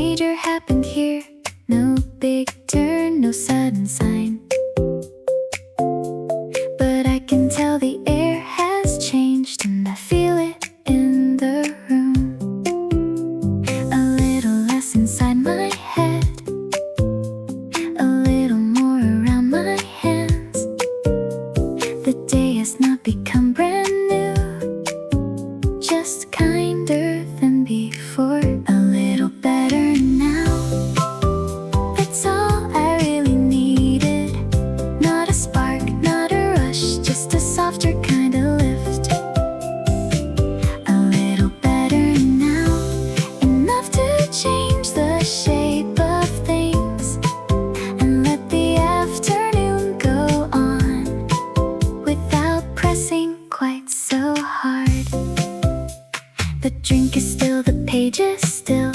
major happened here. No big turn, no sudden sign. But I can tell the air has changed, and I feel it in the room. A little less inside my head, a little more around my hands. The day has not become brand new, just kinder than before. A little better now, that's all I really needed. Not a spark, not a rush, just a softer kind of lift. A little better now, enough to change the shape of things and let the afternoon go on without pressing quite so hard. The drink is still, the page is still,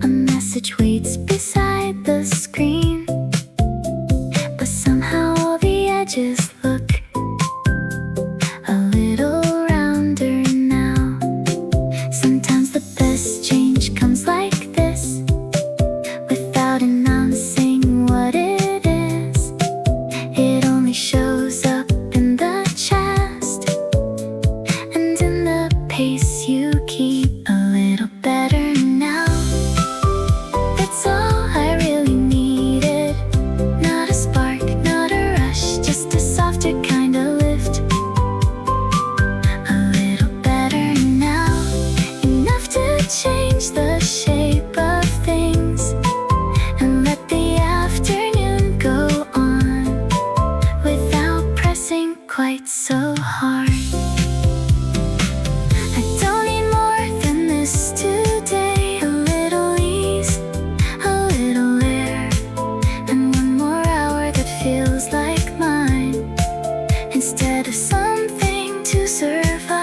a message waits beside the screen, but somehow all the edges look a little rounder now. Sometimes the best change comes like this, without announcing what it is. It only shows up in the chest and in the pace you keep. A little better now, that's all I really needed. Not a spark, not a rush, just a softer kind of lift. A little better now, enough to change the shape of things and let the afternoon go on without pressing quite so hard. I don't need more than this today. A little ease, a little air, and one more hour that feels like mine, instead of something to survive.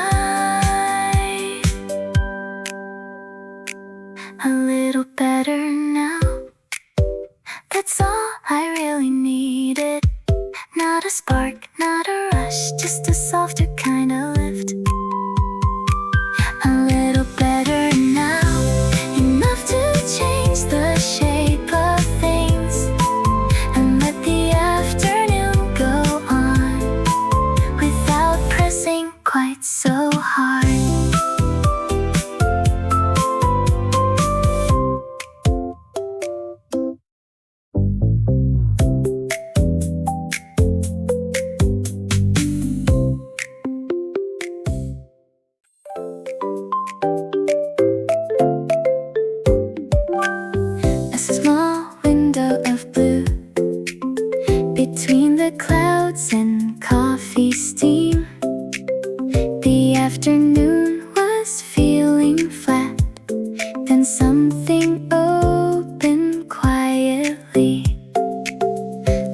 A little better now, that's all I really needed. Not a spark, not a rush, just a softer kind of lift. A little better now, enough to change the shape of things and let the afternoon go on without pressing quite so hard. A small window of blue between the clouds and coffee steam. The afternoon was feeling flat, then something opened quietly.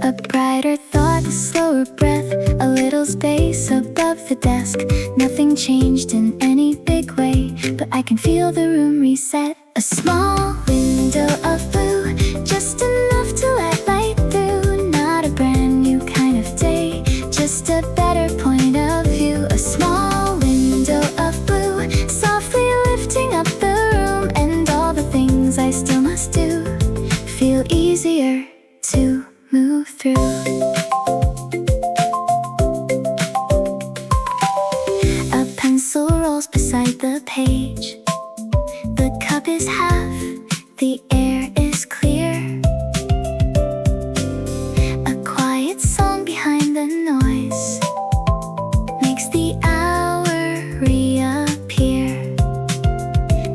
A brighter thought, a slower breath, a little space above the desk. Nothing changed in any big way, but I can feel the room reset. A small window of blue, just enough to let light through. Not a brand new kind of day, just a better point of view. A small window of blue, softly lifting up the room, and all the things I still must do feel easier to move through. A pencil rolls beside the page. The cup is half, the air is clear. A quiet song behind the noise makes the hour reappear.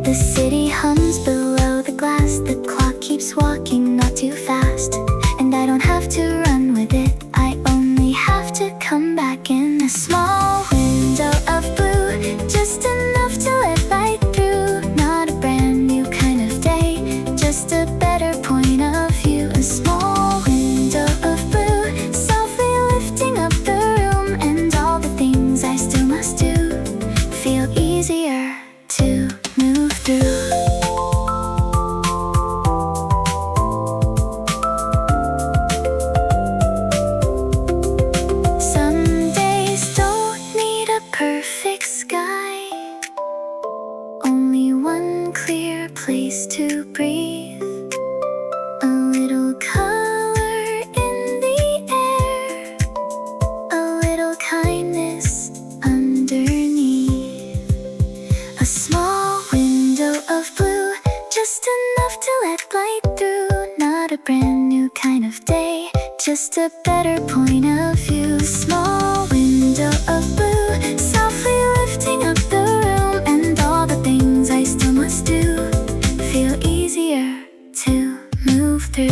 The city hums below the glass, the clock keeps walking, not too fast. And I don't have to run with it, I only have to come back in. A small window of blue, just enough to let light through. Not a brand new kind of day, just a better point of view. A small window of blue, softly lifting up the room, and all the things I still must do feel easier to move through. Perfect sky, only one clear place. place to breathe, a little color in the air, a little kindness underneath, a small window of blue, just enough to let light through. Not a brand new kind of day, just a better point of view. Small window of blue, softly lifting up the room, and all the things I still must do feel easier to move through.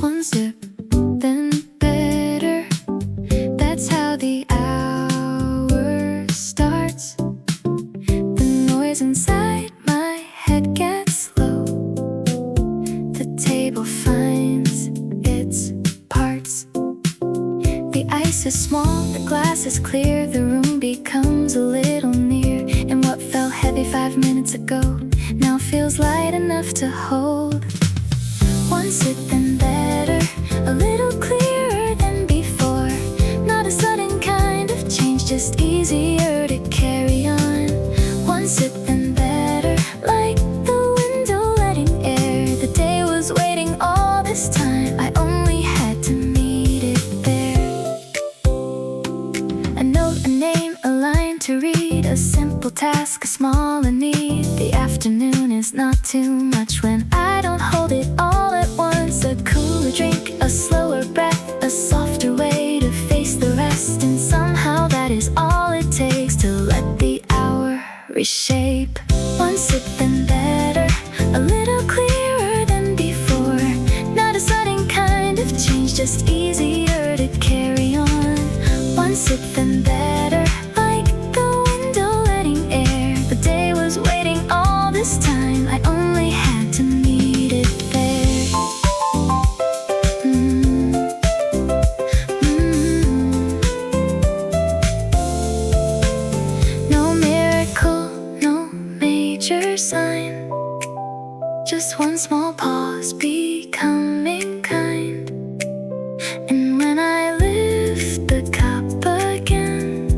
One sip, then better. That's how the hour starts. The noise inside my head gets low. The table finds its parts. The ice is small, the glass is clear, the room becomes a little near. And what felt heavy 5 minutes ago now feels light enough to hold. One sip and better, a little clearer than before. Not a sudden kind of change, just easier to carry on. One sip and better, like the window letting air. The day was waiting all this time, I only had to meet it there. A note, a name, a line to read, a simple task, a small need. The afternoon is not too much when I don't hold it all at once. A cooler drink, a slower breath, a softer way to face the rest. And somehow that is all it takes to let the hour reshape. One sip and better, a little clearer than before. Not a sudden kind of change, just easier to carry on. One sip and better, like the window letting air. The day was waiting all this time, I only had to meet it there. No miracle, no major sign, just one small pause, becoming kind. And when I lift the cup again,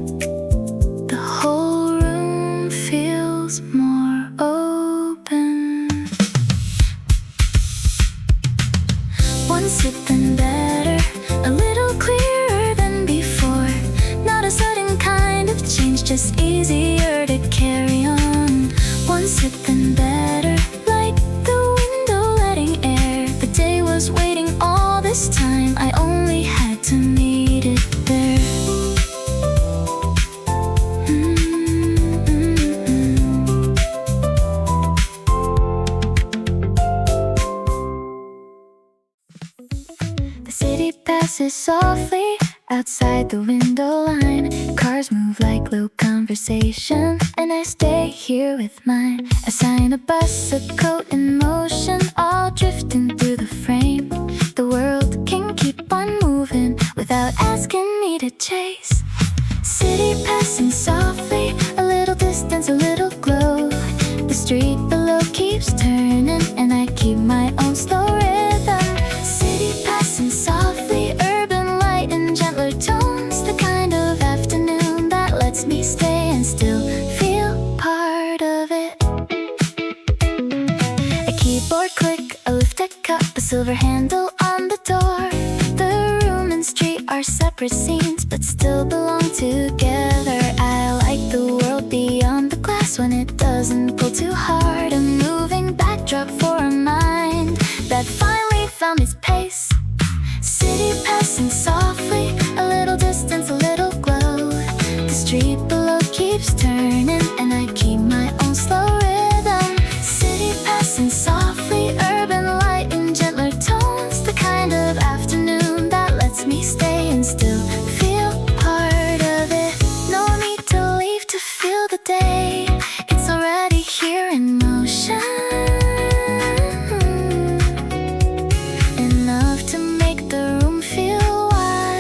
the whole room feels more open. One sip and better, a little clearer than before. Not a sudden kind of change, just easier to carry on. One sip and better, like the window letting air. The day was waiting all this time, I only had to meet it there. The city passes softly outside the window line. Cars move like low conversation, and I stay here with mine. A sign, a bus, a coat in motion, all drifting through the frame. The world can keep on moving without asking me to chase. City passing softly, a little distance, a little glow. The street below keeps turning, and I keep my own slow rhythm. City passing softly, urban light in gentler tones. The kind of afternoon that lets me stay and still feel part of it. A keyboard click, a lifted cup, a silver handle on the door. The room and street are separate scenes, but still belong together. I like the world beyond the glass when it doesn't pull too hard. A moving backdrop for a mind that finally found its pace. City passing softly, a little distance, a little glow. The street below keeps turning, and I keep my own slow rhythm. City passing softly, urban light in gentler tones. The kind of afternoon that lets me stay and still feel part of it. No need to leave to feel the day, it's already here in motion. Enough to make the room feel wide.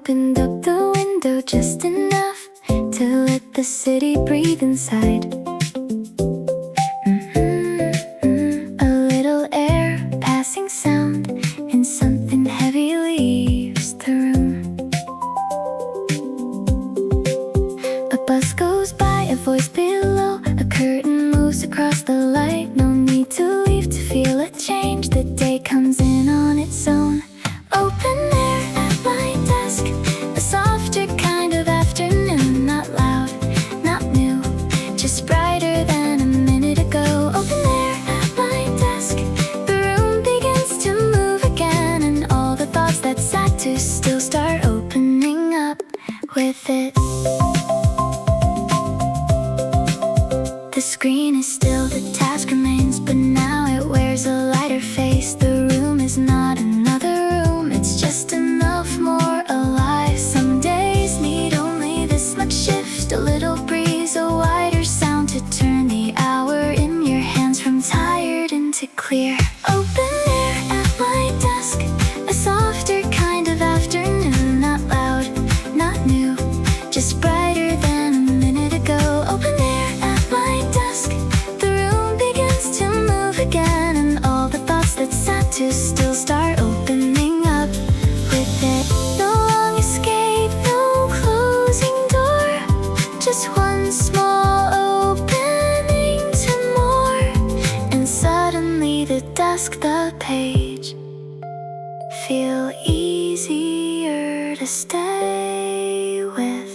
opened up the window just enough to let the city breathe inside. A little air, passing sound, and something heavy leaves the room. A bus goes by, a voice below, a curtain moves across the light. No need to leave to feel a change. The day comes in on its own. Open air at my desk, a softer kind of afternoon. Not loud, not new, just brighter than a minute ago. Open air at my desk, the room begins to move again, and all the thoughts that sat too still start opening up with it. The screen is still, the task remains, but now it wears a lighter face. The room is not another room, it's just enough more alive. Some days need only this much shift, a little breeze, a wider sound to turn the hour in your hands from tired into clear. Open air at my desk, a softer kind of afternoon. Not loud, not new, just brighter than a minute ago. Open air at my desk, the room begins to move again, and all the thoughts that sat too still start opening up with it. No long escape, no closing door, just one small opening to more. And suddenly the desk, the page, feel easier to stay with.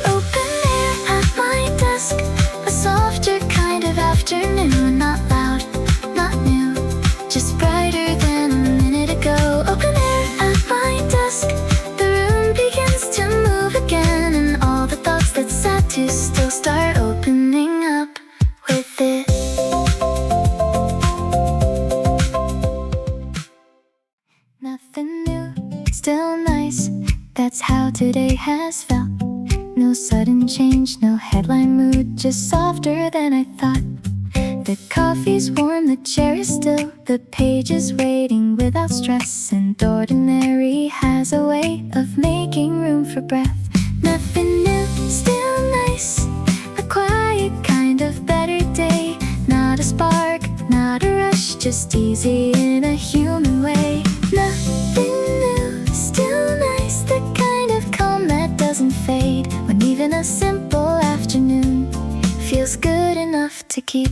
Open air at my desk, a softer kind of afternoon. Not loud, not new, just brighter than a minute ago. Open air at my desk, the room begins to move again, and all the thoughts that sat too still start opening up with it. Nothing new, still nice, that's how today has felt. No sudden change, no headline mood, just softer than I thought. The coffee's warm, the chair is still, the page is waiting without stress, and ordinary has a way of making room for breath. Nothing new, still nice, a quiet kind of better day. Not a spark, not a rush, just easy in a human way. Nothing new, still nice, the kind of calm that doesn't fade, when even a simple afternoon feels good enough to keep.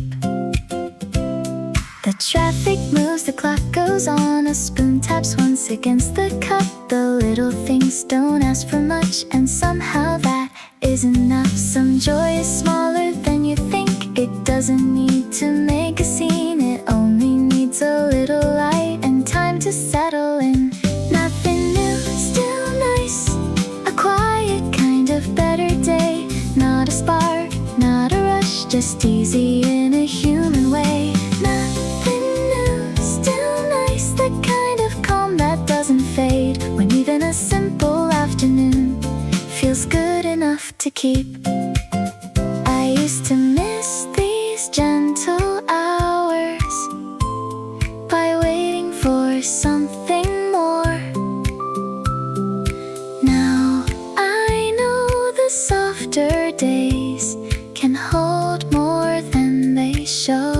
The traffic moves, the clock goes on, a spoon taps once against the cup. The little things don't ask for much, and somehow that is enough. Some joy is smaller than you think, it doesn't need to make a scene, it only needs a little light and time to settle in. Nothing new, still nice, a quiet kind of better day. Not a spark, not a rush, just easy in a human way. Nothing new, still nice, the kind of calm that doesn't fade, when even a simple afternoon feels good enough to keep. I used to miss these gentle hours by waiting for something more. Now I know the softer days can hold more than they show.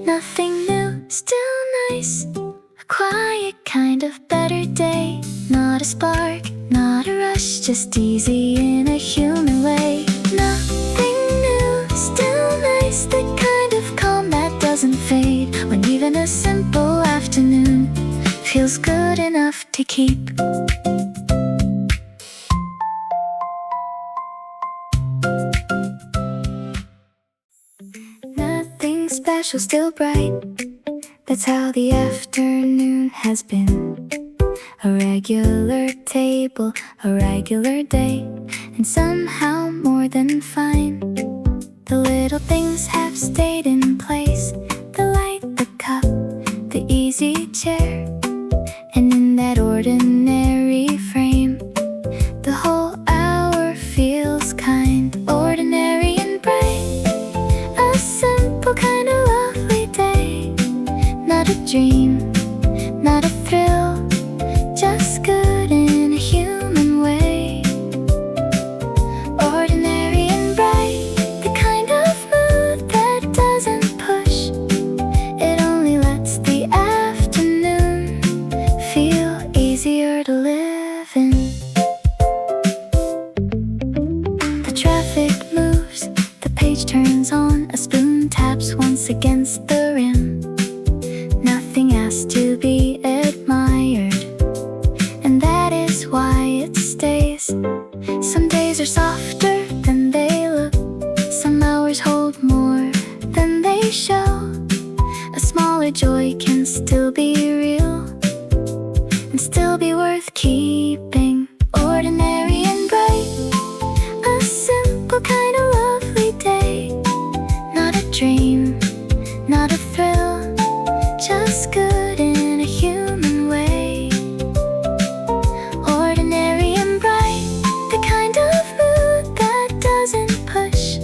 Nothing new, still nice, a quiet kind of better day. Not a spark, not a rush, just easy in a human way. Nothing new, still nice, the kind of calm that doesn't fade, when even a simple afternoon feels good enough to keep. Nothing special, still bright, that's how the afternoon has been. A regular table, a regular day, and somehow more than fine. The little things have stayed in place, the light, the cup, the easy chair, and in that ordinary frame, the whole hour feels kind, ordinary and bright. and still be worth keeping. Ordinary and bright, a simple kind of lovely day. Not a dream, not a thrill, just good in a human way. Ordinary and bright, the kind of mood that doesn't push.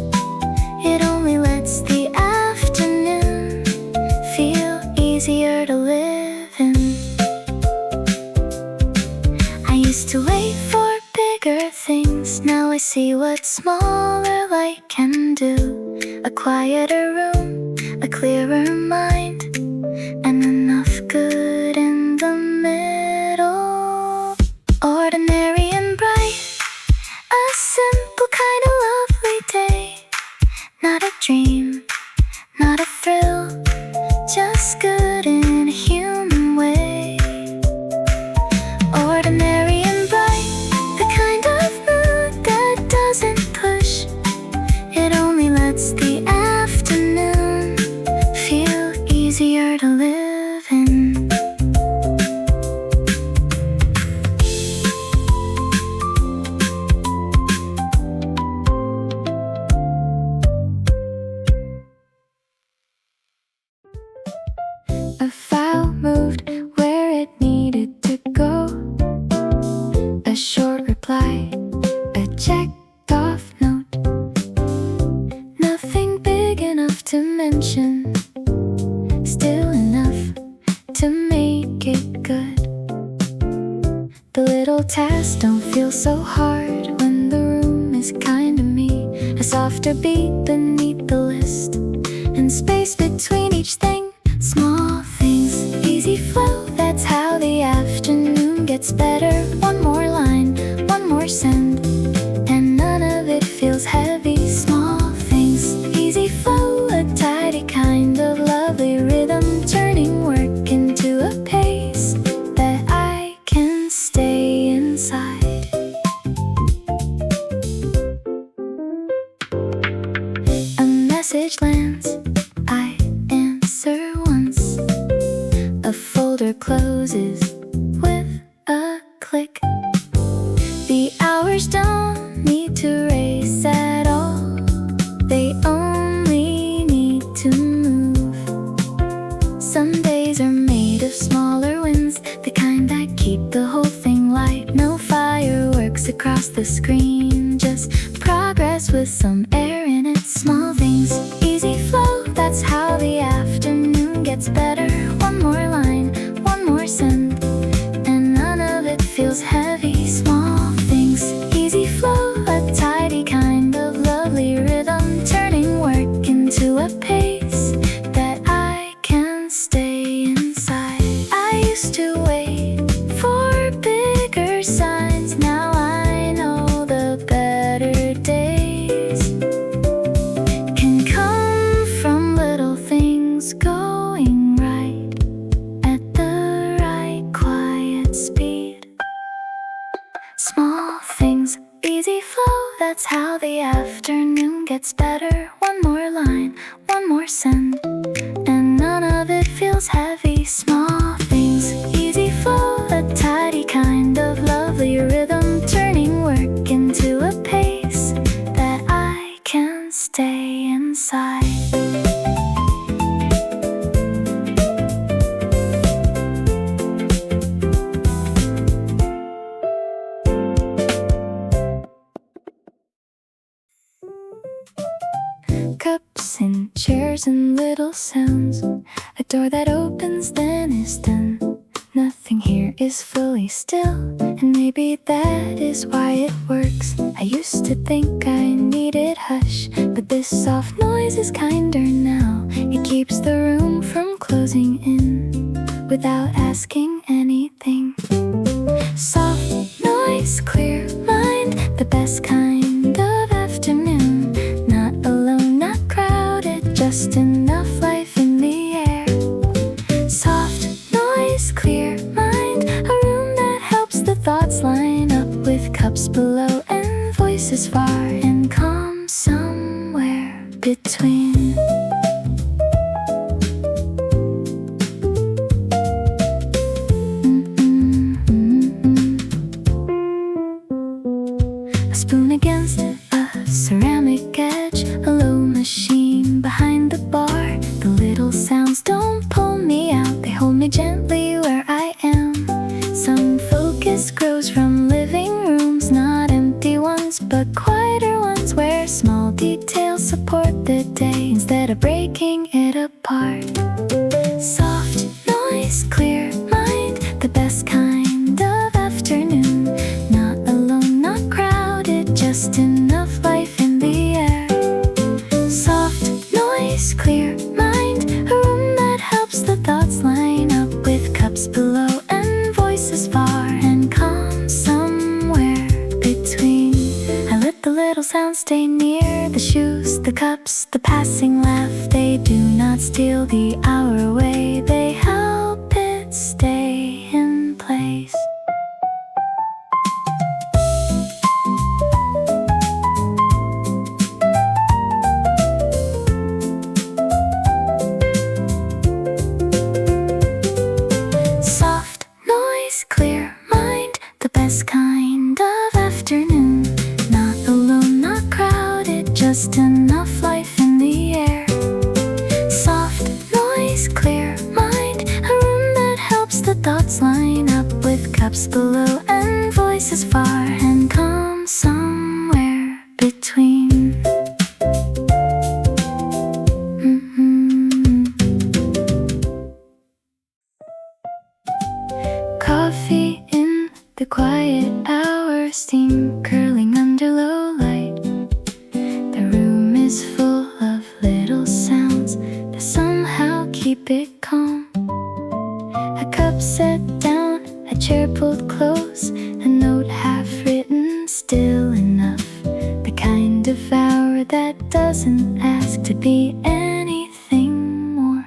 It only lets the afternoon feel easier to live in. I used to wait for bigger things, now I see what smaller light can do. A quieter room, a clearer mind, and enough good in the middle. Ordinary and bright, a simple kind of lovely day. Not a dream, not a thrill, just good in a human way. Ordinary and bright, the kind of mood that doesn't push. It only lets the afternoon feel easier to live in. A file moved where it needed to go. A short reply, a checked off note. Nothing big enough to mention, still enough to make it good. The little tasks don't feel so hard when the room is kind to me. A softer beat beneath the list, and space between each thing. Small things, easy flow, that's how the afternoon gets better. One more line, one more send, and none of it feels heavy. Small things, easy flow, a tidy kind of lovely rhythm, turning work into a pace that I can stay inside. A message lands, I answer once. A folder closes with a click. The hours don't need to race at all, they only need to move. Some days are made of smaller wins, the kind that keep the whole thing light. No fireworks across the screen, just progress with some air in it. Small things, easy flow, that's how the afternoon gets better. One more line, one more send, and none of it feels heavy. Small things, easy flow, a tidy kind of lovely rhythm, turning work into a pace that I can stay inside. I used to wait for bigger signs, now I know the better days can come from little things going right at the right quiet speed. Small things, easy flow, that's how the afternoon gets better. One more line, one more send, and none of it feels heavy. Small things, easy flow, a tidy kind of lovely rhythm, turning work into a pace that I can stay inside. Cups and chairs and little sounds, a door that opens then is done. Nothing here is fully still, and maybe that is why it works. I used to think I needed hush, but this soft noise is kinder now. It keeps the room from closing in without asking anything. Soft noise, clear mind, the best kind of afternoon. Not alone, not crowded, just enough life in the air. Soft noise, clear mind, a room that helps the thoughts line up, with cups below and voices far, and calm somewhere between. focus grows from living rooms, not empty ones, but quieter ones, where small details support the day instead of breaking it apart. Soft noise, clear mind, the best kind of afternoon. Not alone, not crowded, just enough life in the air. Soft noise, clear mind, a room that helps the thoughts line up, with cups below and voices far, and calm somewhere between. I let the little sounds stay near, the shoes, the cups, the passing laugh. They do not steal the hour away, they help it stay in place. Soft noise, clear mind, the best kind of afternoon. Not alone, not crowded, just enough life in the air. Soft noise, clear mind, a room that helps the thoughts line up, with cups below and voices far, and calm somewhere between. Coffee in the quiet hour, steam curling under low light. The room is full of little sounds that somehow keep it calm. A cup set down, a chair pulled close, a note half written, still enough. The kind of hour that doesn't ask to be anything more.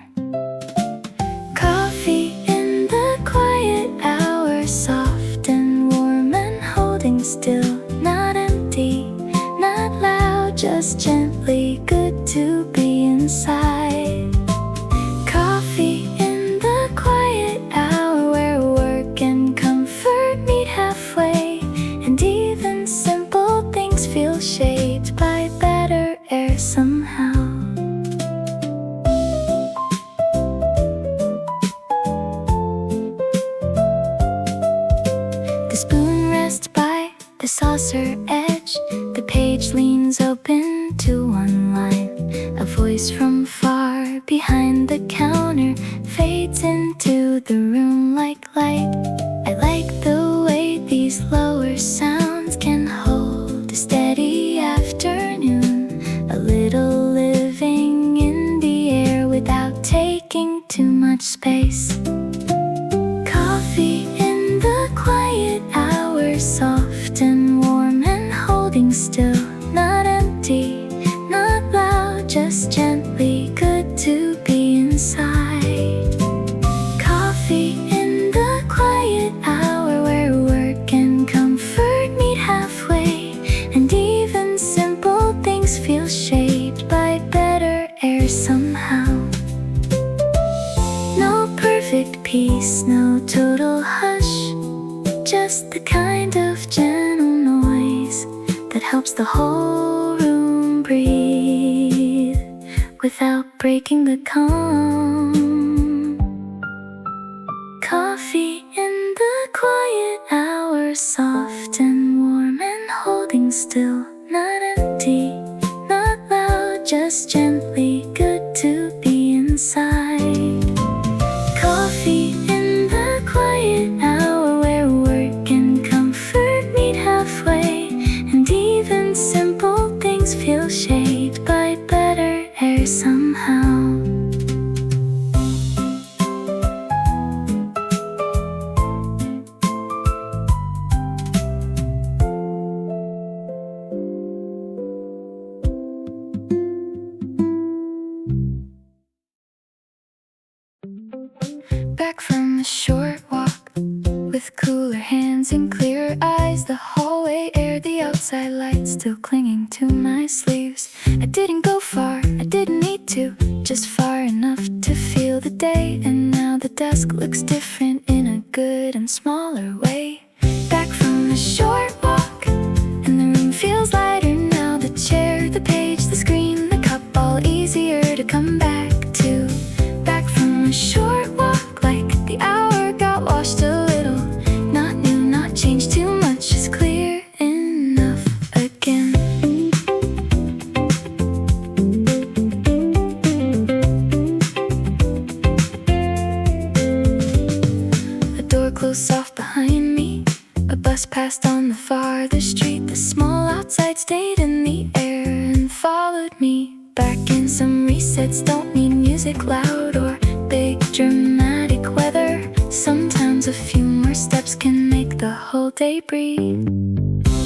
Coffee in the quiet hour, soft and warm and holding still. Not empty, not loud, just gently good to be inside. Coffee in the quiet hour, where work and comfort meet halfway, and even simple things feel shaped by better air somehow. The spoon rests by the saucer edge, the page leans open to one line. A voice from far behind the counter fades into the room like light. I like the way these lower sounds can hold a steady afternoon. A little living in the air without taking too much space. Coffee in the quiet hour, soft and warm and holding still. Not empty, not loud, just gently good to be inside. Coffee in the quiet hour, where work and comfort meet halfway, and even simple things feel shaped by better air somehow. No perfect peace, no total hush, just the kind of gentle noise that helps the whole room breathe without breaking the calm. Coffee in the quiet hour, soft and warm and holding still. Not empty, not loud, just gently good to be inside. Coffee in the quiet hour, where work and comfort meet halfway, and even simple things feel shaped by better air somehow. Back from a short walk, with cooler hands and clearer eyes, the hallway air, the outside light still clinging to my sleeves. I didn't go far, I didn't need to, just far enough to feel the day. And now the desk looks different in a good and smaller way. Back from a short walk, and the room feels lighter now. The chair, the page, the screen, the cup, all easier to come back to. Back from a short walk, like the hour got washed a little. Not new, not bus passed on the farther street. The small outside stayed in the air and followed me back in. Some resets don't need music loud or big dramatic weather. Sometimes a few more steps can make the whole day breathe.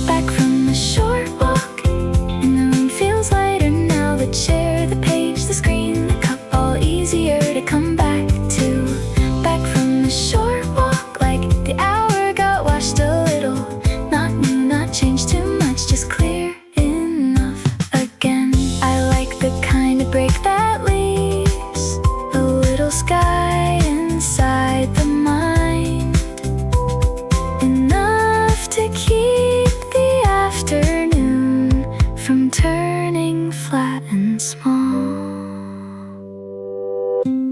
Back from a short walk, and the room feels lighter now. The chair, the page, the screen, the cup, all easier to come back to. Back from a short walk, like the hour got washed a little. Not new, not changed too much, just clear enough again. I like the kind of break that leaves a little sky inside the mind, enough to keep the afternoon from turning flat and small.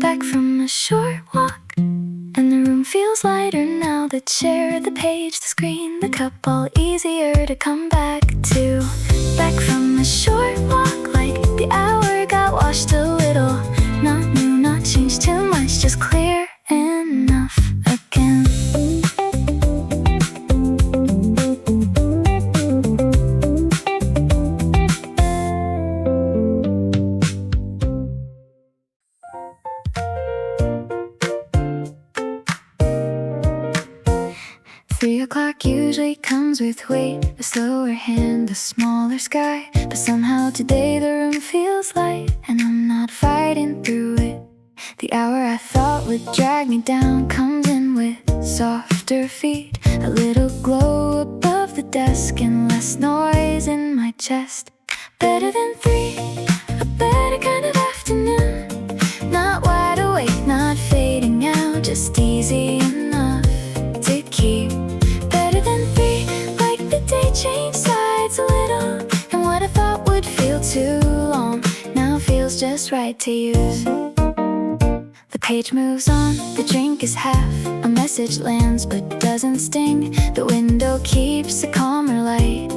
Back from a short walk, and the room feels lighter now. The chair, the page, the screen, the cup, all easier to come back to. Back from a short walk, like the hour got washed a little. Not new, not changed too much, just clear enough again. Three o'clock usually comes with weight, a slower hand, a smaller sky. But somehow today the room feels light, and I'm not fighting through it. The hour I thought would drag me down comes in with softer feet. A little glow above the desk and less noise in my chest. Better than three, a better kind of afternoon. Not wide awake, not fading out, just easy enough to keep. Better than three, like the day changed sides a little, and what I thought would feel too long now feels just right to use. The page moves on, the drink is half, a message lands but doesn't sting. The window keeps a calmer light,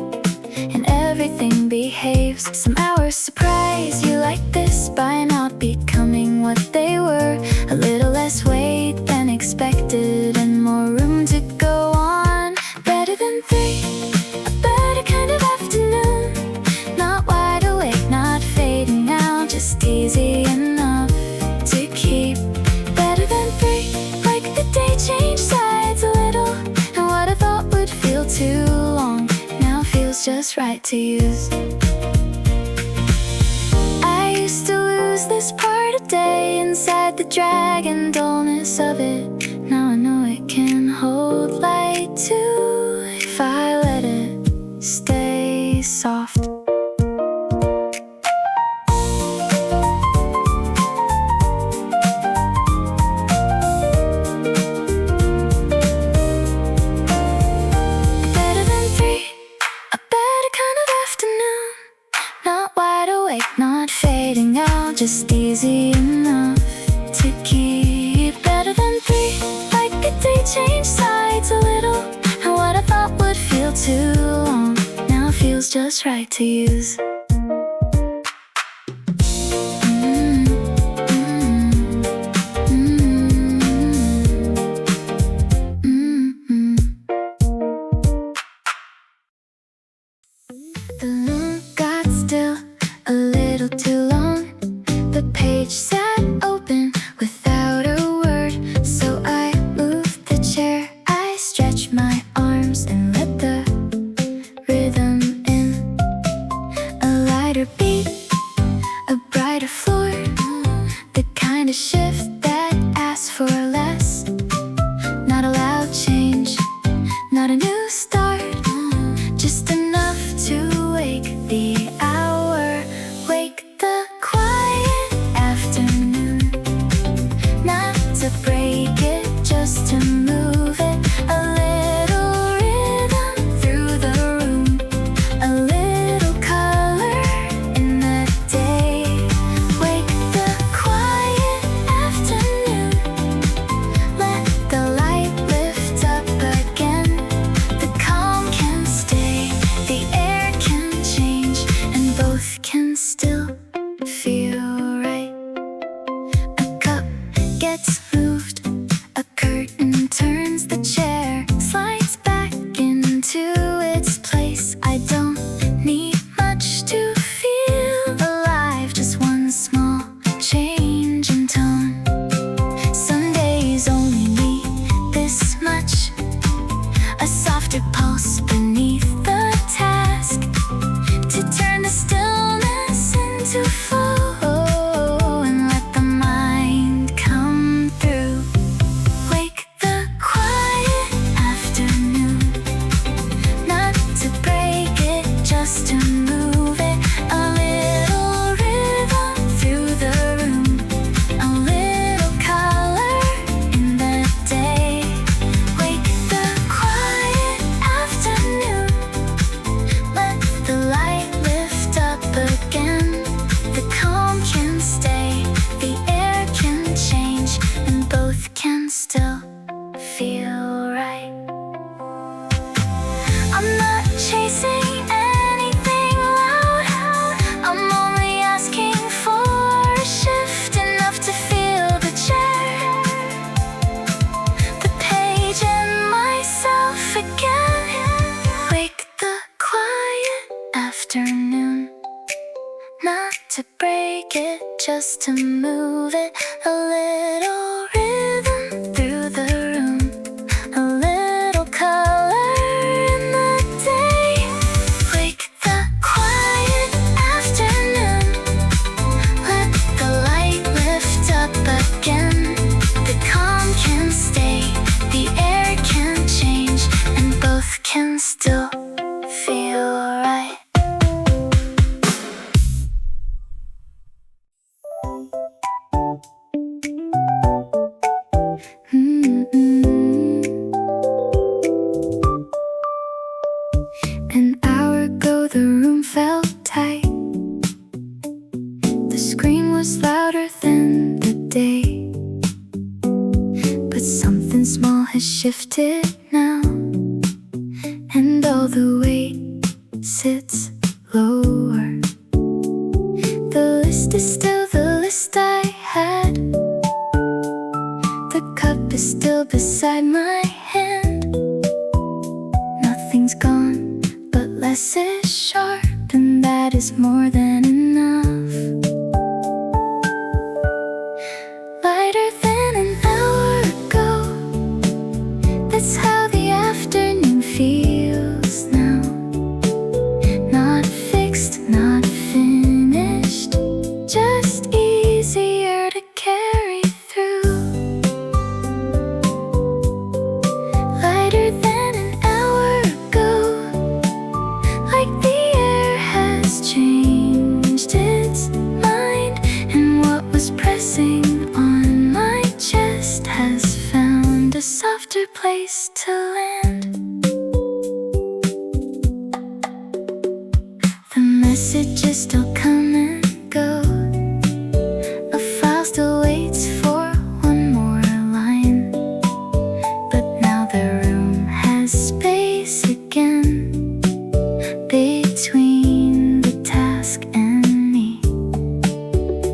and everything behaves. Some hours surprise you like this by not becoming what they were. A little less weight than expected and more room to go on. Better than three, a better kind of afternoon. Not wide awake, not fading out, just easy enough to keep. Better than three, like the day changed sides a little, and what I thought would feel too long now feels just right to use. I used to lose this part of day inside the drag and dullness of it. Now I know it can hold light too if I let it stay soft. Better than three, a better kind of afternoon. Not wide awake, not fading out, just easy enough to keep. Better than three, like the day changed sides a little, and what I thought would feel too long now feels just right to use. The room got still a little too long. The page sat open without a word, so I moved the chair. I stretched my arms and let the rhythm in. A lighter beat, a brighter floor, the kind of shift that asks for less. Not a loud change, not a new start, just enough to wake the hour, wake the into its place. I don't need much to feel alive, just one small change in tone. Some days only need this much, a softer pulse beneath the task, to turn the stillness into flow and let the mind come through. Wake the quiet afternoon, not to break it, just to move it. A little rhythm through the room, a little color in the day. Wake the quiet afternoon, let the light lift up again. The calm can stay, the air can change, and both can still feel right. I'm not chasing anything loud, I'm only asking for a shift, enough to feel the chair, the page, and myself again. Wake the quiet afternoon, not to break it, just to move it. A little rhythm through the room, a little color in the day. Wake the quiet afternoon, let the light lift up again. The calm can stay, the air can change, and both can still feel right. An hour ago the room felt tight, the screen was louder than the day, but something small has shifted now, and all the weight sits lower. The list is still the list I had, the cup is still beside my hand. Nothing's gone, but less is sharp, and that is more than enough. Lighter than an hour ago, that's how the afternoon feels now. Not fixed, not finished, just easier to carry through. Lighter than an hour ago, like the air has changed its mind, and what was pressing on my chest has found a softer place to land. The messages still come and go, a file still waits for one more line, but now the room has space again between the task and me.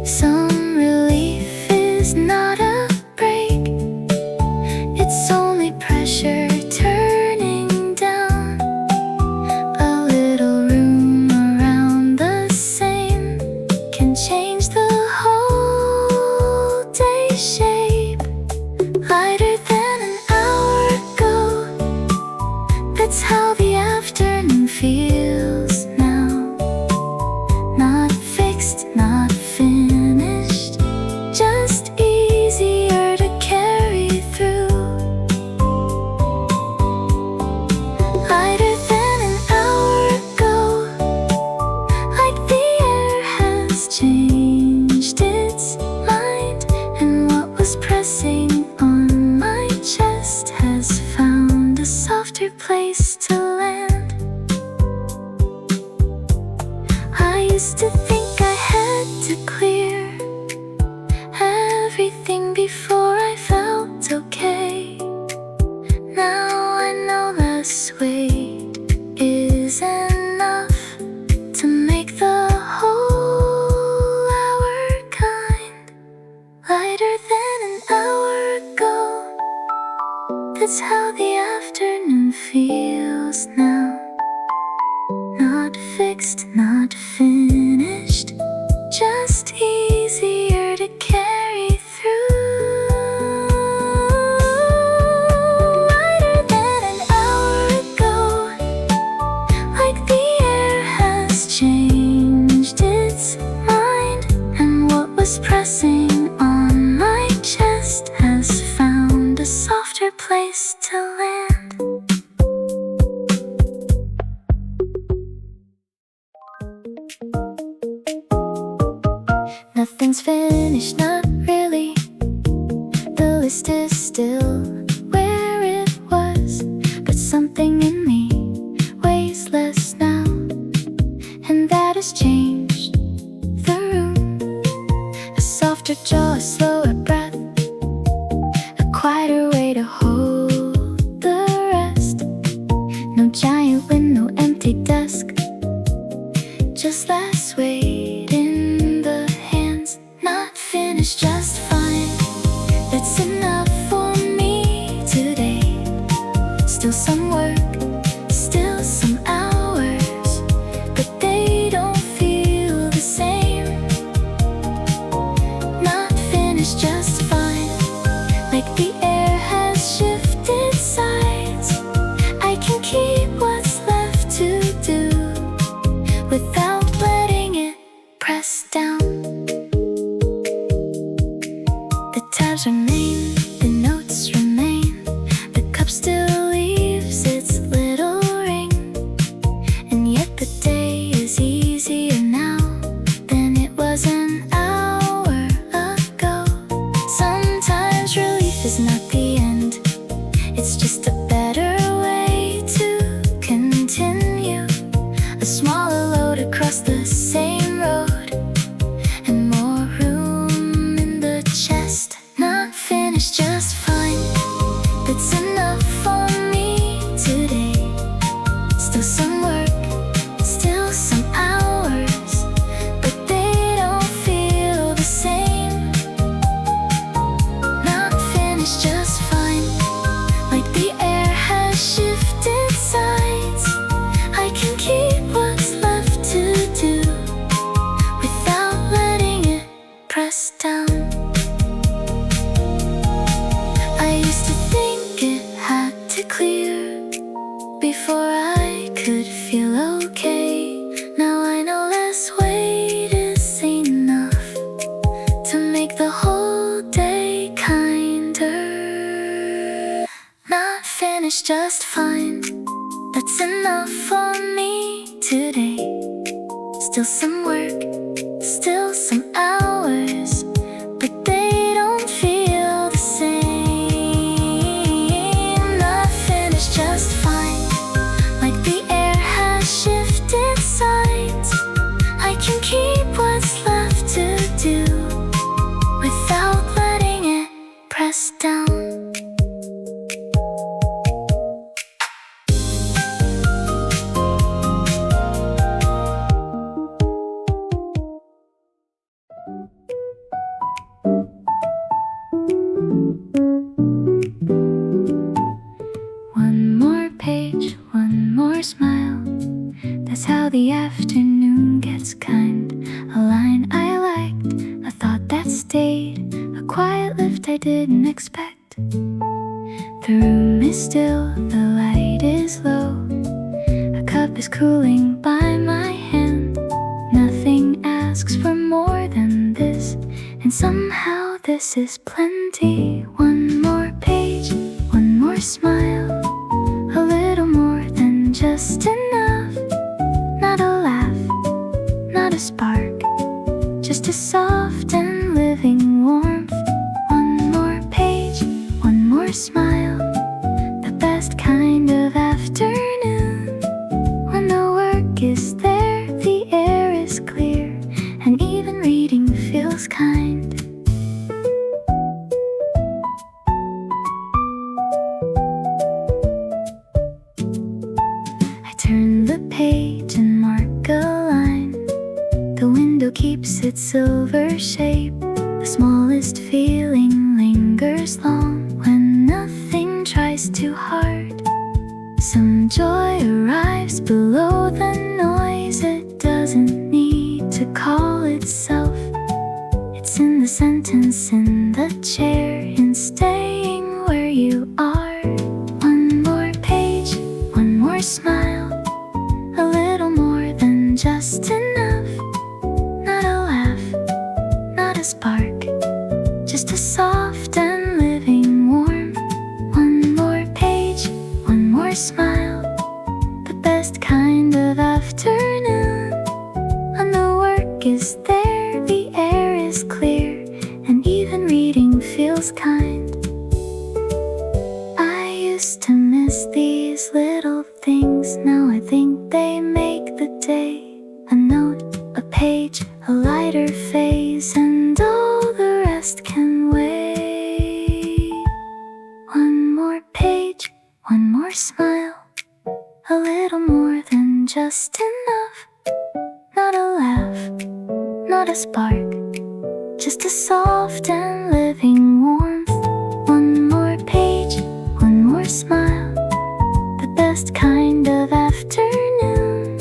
Some relief is not a break, it's only pressure turning down. A little room around the same can change the whole day's shape. Lighter than an hour ago, that's how the afternoon feels now. Not fixed, not finished, just easier to carry through. Lighter than an hour ago, like the air has changed its mind, and what was pressing on my chest has found a softer place to land. I used to think I had to clear everything before I felt okay. Now I know less weight is enough to make the whole hour kind. Lighter than an hour ago, that's how the afternoon feels now. text, not finished, just easier to carry through. Lighter than an hour ago, like the air has changed its mind, and what was pressing on my chest has found a softer place to land. Nothing's finished, not really. The list is still where it was, but something in me weighs less now, and that has changed the room. A softer jaw, a slower breath, a quieter way to hold the rest. No giant window, empty desk, just less weight in the hands. Not finished, just fine. That's enough for me today. Still some work, still some hours, but they don't feel the same. Not finished, just fine. Like the air has shifted sides. I can keep what's left to do without letting it press down. The tabs remain, the notes remain, the cup still leaves its little ring, and yet the day is easier now than it was an hour ago. Sometimes relief is not the end, it's just a better way to continue. A smaller load across the same road, and more room in the chest. Not finished, just fine. That's enough for me today. Still some work, still some hours, but they don't feel the same. Not finished, just fine. Like the air has shifted sides. I can keep what's left to do without letting it press down. I used to think it had to clear before I could feel okay. Now I know less weight is enough to make the whole day kinder. Not finished, just fine. That's enough for me today. Still some work, still some hours, but they don't feel the same. Not finished, just fine. Like the air has shifted sides. I can keep what's left to do without letting it press down. One more page, one more smile. That's how the afternoon gets kind. A line I liked, a thought that stayed, a quiet lift I didn't expect. The room is still, the light is low, a cup is cooling by my hand. Nothing asks for more than this, and somehow this is plenty. One more page, one more smile, a little more than just enough. Not a laugh, not a spark, just a soft and living warmth. One more page, one more smile, the best kind of afternoon. When the work is there, the air is clear, and even reading feels kind. I turn the page and mark a line. The window keeps its silver shape. The smallest feeling lingers long when nothing tries too hard. Some joy arrives below the noise place it doesn't need to call itself. It's in the sentence, in the chair, in staying where you are. One more page, one more smile, a little more than just enough. Not a laugh, not a spark, just a soft and living warmth. One more page, one more smile, the best kind of afternoon. When the work is there, the air is clear, and even reading feels kind. I used to miss these little things, now I think they make the day. A note, a page, a lighter phase, and all the rest can wait. One more page, one more smile, a little more than just enough. Not a laugh, not a spark, just a soft and living warmth. One more page, one more smile, the best kind of afternoon.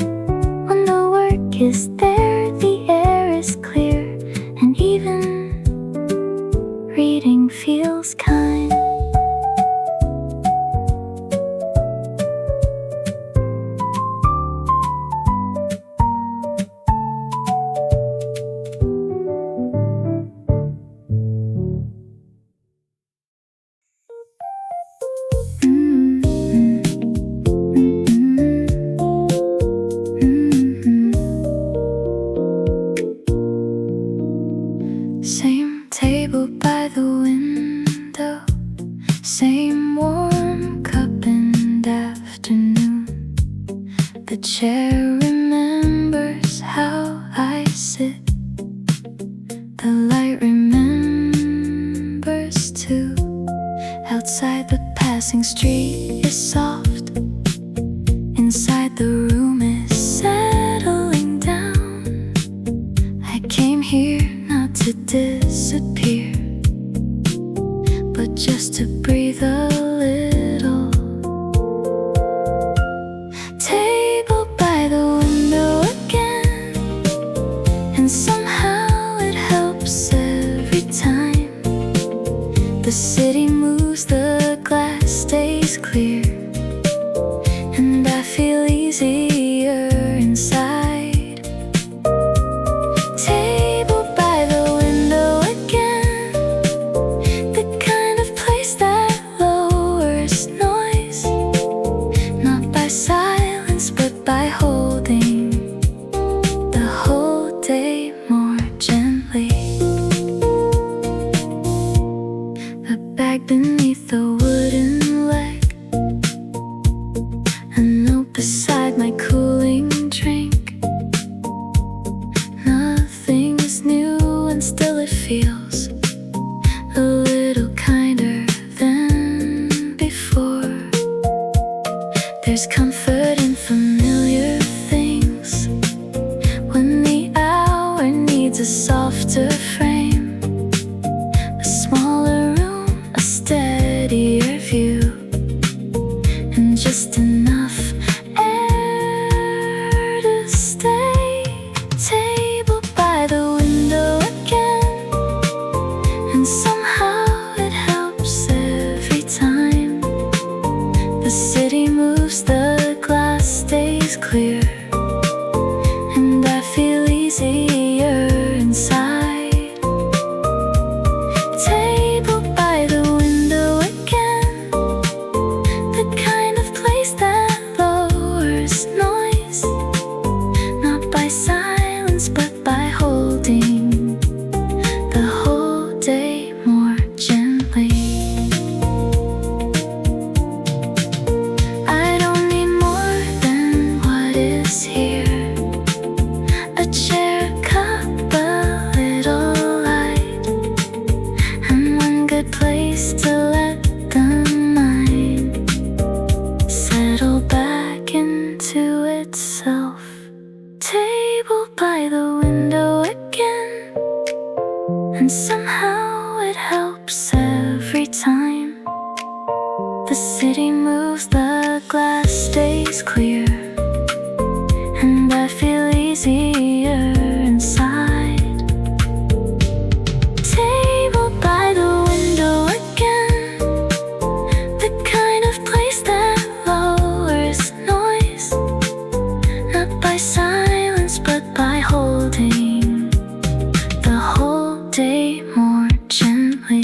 When the work is there, the air is clear, and even reading feels kind. Same table by the window, same warm cup in the afternoon. The chair remembers how I sit, the light remembers too. Outside the passing street is soft, inside the room is settling down. I came here not to disappear, but just to breathe a little. Table by the window again, and somehow it helps every time. The city moves, the glass stays clear, and I feel easier inside. Table by the window again, the kind of place that lowers noise, not by silence but by holding the whole day more gently. The bag beneath the wooden leg, a note beside my cooling drink. Nothing is new and still it feels a little kinder than before. There's comfort in familiar things when the hour needs a softer frame, a smaller room, a steadier view, and just enough air to stay. Table by the window again, and somehow it helps every time. The city moves, the glass stays clear, and I feel easier inside. Table by the window again, the kind of place that lowers noise, not by silence but by holding the whole day more gently. I don't need more than what is here, a chair, a cup, a little light, and one good place to let the mind settle back into itself. Table by the window again, and somehow it helps every time. The city moves, the glass stays clear, and I feel easier inside. Table by the window again, the kind of place that lowers noise, not by silence but by holding the whole day more gently.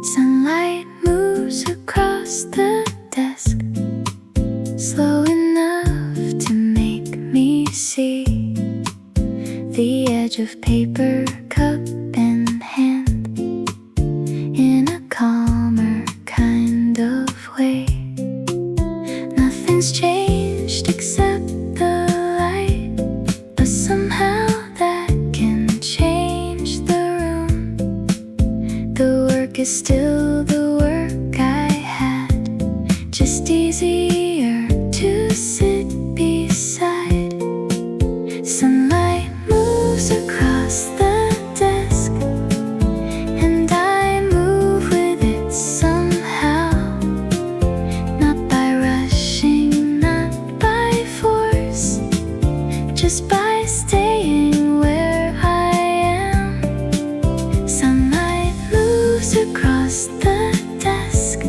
Sunlight moves across the desk, slow enough to make me see the edge of paper, cup in hand, in a calmer kind of way. Nothing's changed except the light, but somehow that can change the room. The work is still the work I had, just easier to sit beside. Sunlight moves across the desk, and I move with it somehow, not by rushing, not by force, just by staying where I am. Sunlight moves across the desk,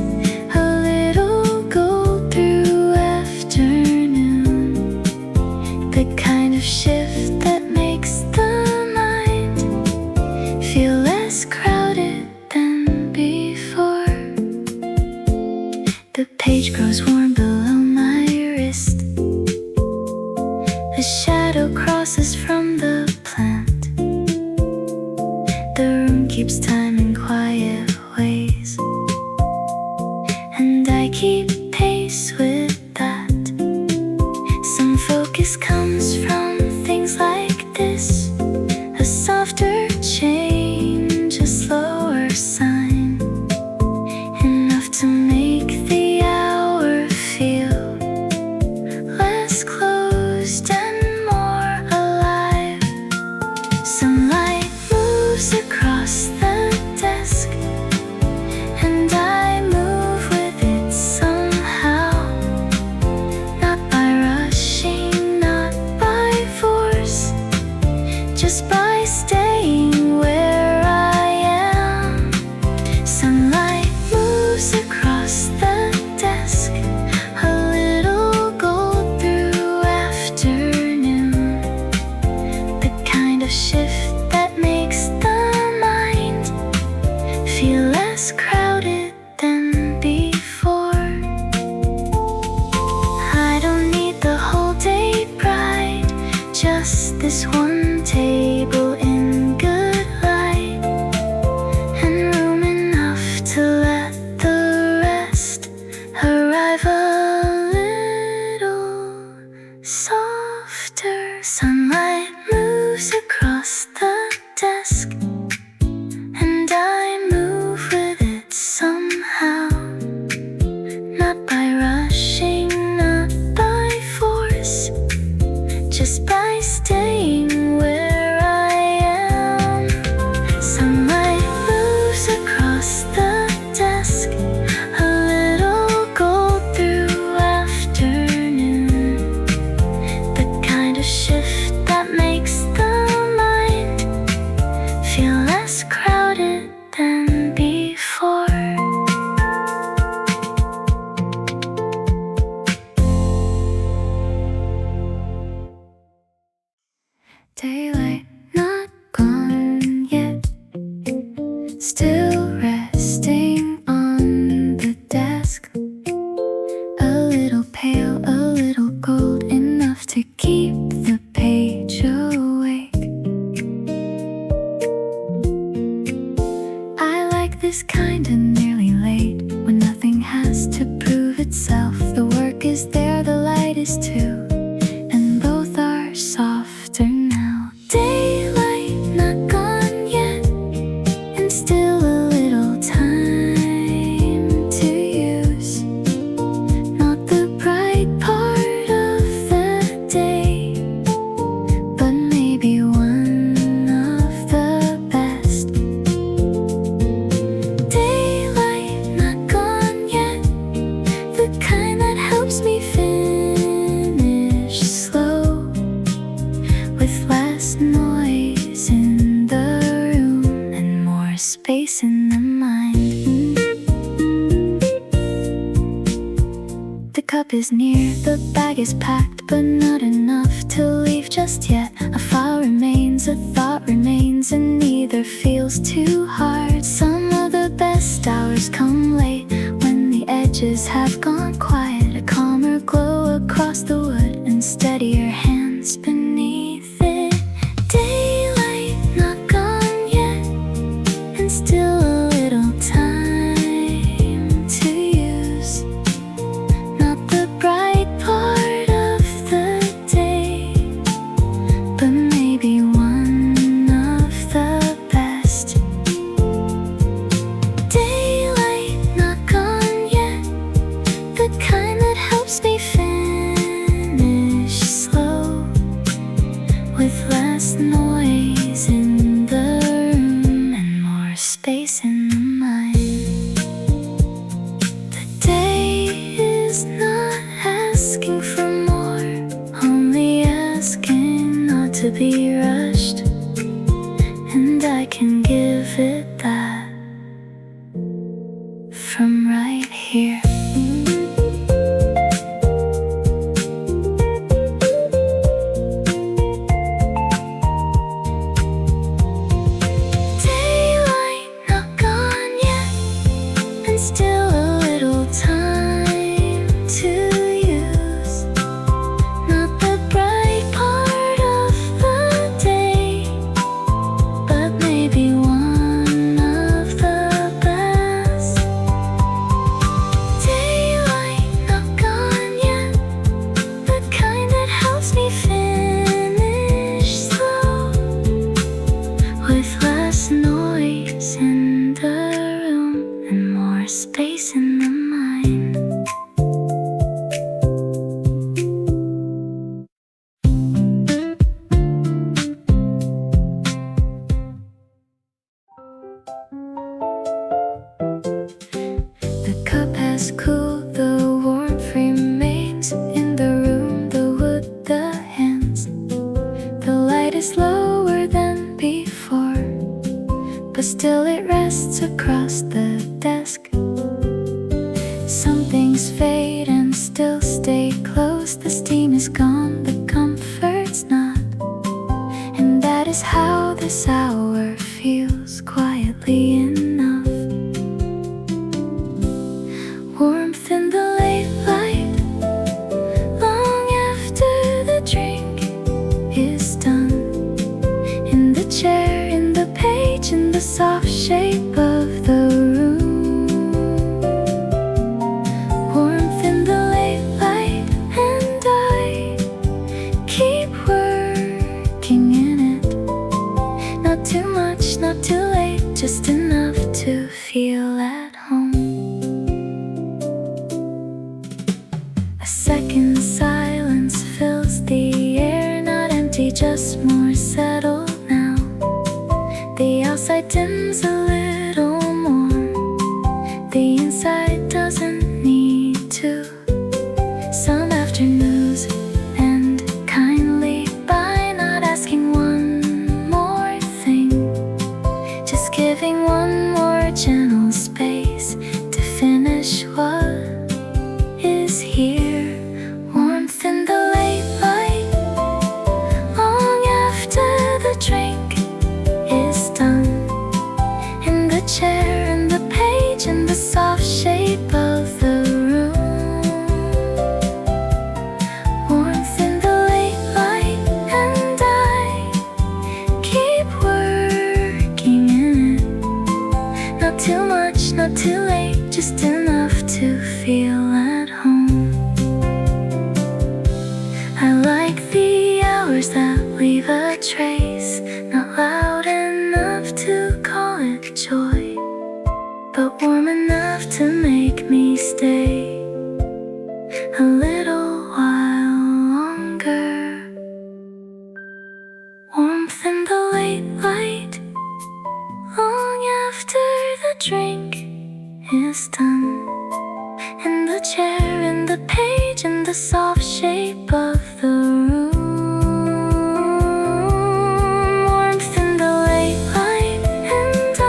a little gold through afternoon, the kind of shift that makes the mind feel less crowded than before. The page grows warm below my wrist, a shadow crosses from the plant. The room keeps time in quiet ways, and I keep pace with that. Some focus comes from things like this, a softer change, a slower sign, enough to make the hour feel less closed and more alive. Sunlight moves across the desk, and I move with it somehow, not by rushing, not by force, just by staying where I am. Sunlight moves across the desk, a little gold through afternoon, the kind of shift that makes the mind feel less crowded than before. I don't need the whole day bride, just this one table in good light, and room enough to let the rest arrive a little softer. Sunlight moves across the desk, and I move with it somehow, not by rushing, not by force, just by staying where I am. Sunlight moves across the desk, a little gold through afternoon, the kind of shift that makes the mind feel less crowded than before. Daylight not gone yet, still resting on the desk, a little pale, a little gold, enough to keep the page awake. I like this kind of nearly late, when nothing has to prove itself. The work is there, the light is too, and both are softer now. Daylight not gone yet, and still space in the mind. The cup is near, the bag is packed, but not enough to leave just yet. A file remains, a thought remains, and neither feels too hard. Some of the best hours come late, when the edges have gone quiet. A calmer glow across the wood and steadier hands beneath it. Daylight not gone yet, and still a little time to use. Not the bright part of the day, but maybe one of the best. Daylight not gone yet, the kind that helps me finish slow, with less noise in the room and more space in the mind. The day is not asking for more, only asking not to be rushed, and I can give it that from right here. Daylight not gone yet, and still a little time to use. Not the bright part of the day, but maybe one of the best. Daylight not gone yet, the kind that helps me finish slow, with less noise in the room and more space in the mind. The cup has cooled, the warmth remains in the room, the wood, the hands. The light is lower than before, but still it rests across the desk. Some things fade and still stay close. The steam is gone, the comfort's not, and that is how this hour feels, quietly enough. Warmth in the late light, long after the drink is done. In the chair, in the page, in the soft shape of the room. Warmth in the late light, and I keep working in it. Not too much, not too late, just enough to feel at home. A second silence fills the air, not empty, just more settled now. The outside dims a little more, the inside doesn't need to. Some afternoons end kindly by not asking one more thing, just giving one more gentle space to finish what is here. Warmth in the late light, long after the drink is done. In the chair, in the page, in the soft shape of the room. Warmth in the late light, and I keep working in it. Not too much, not too late, just enough to feel at home. I like the hours that leave a trace, not loud enough to call it joy, but warm enough to make me stay a little while longer. Warmth in the late light, long after the drink is done. In the chair, in the page, in the soft shape of the room. Warmth in the late light, and I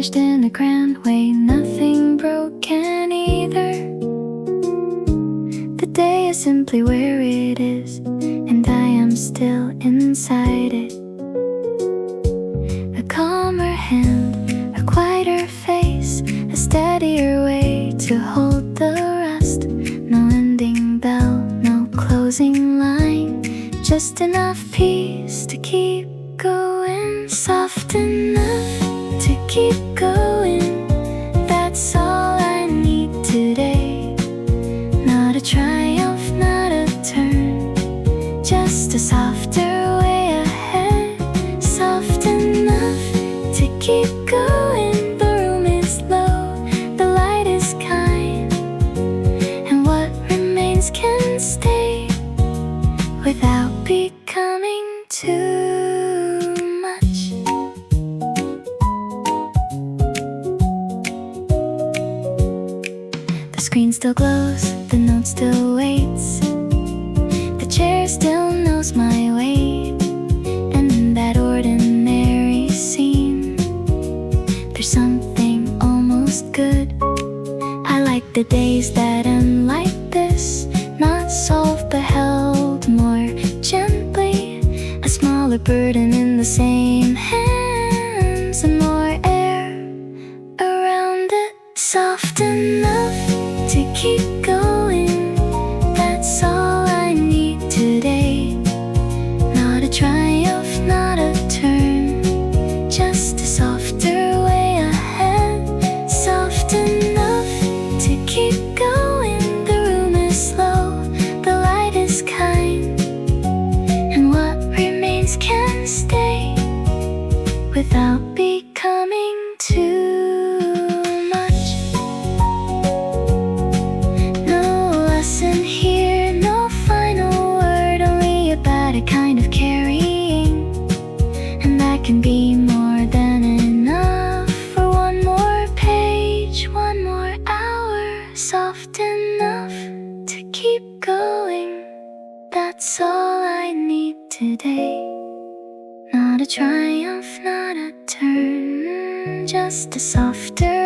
finished in a grand way, nothing broken either. The day is simply where it is, and I am still inside it. A calmer hand, a quieter face, a steadier way to hold the rest. No ending bell, no closing line, just enough peace to keep going. Soft enough to keep going. That's all I need today. Not a triumph, not a turn, just a softer way ahead. Soft enough to keep going. The room is low, the light is kind, and what remains can stay without becoming too much. The screen still glows, the note still waits, the chair still knows my weight. And in that ordinary scene, there's something almost good. I like the days that end like this, not solved but held more gently. A smaller burden in the same hands, and more air around it. Soft enough to keep going. That's all I need today. Not a triumph, not a turn, just a softer way ahead. Soft enough to keep going. The room is slow, the light is kind, and what remains can stay without becoming too much. No lesson here, no final word, only about a kind of carrying. And that can be more than enough for one more page, one more hour. Soft enough to keep going. That's all I need today. Not a triumph, not a turn, just a softer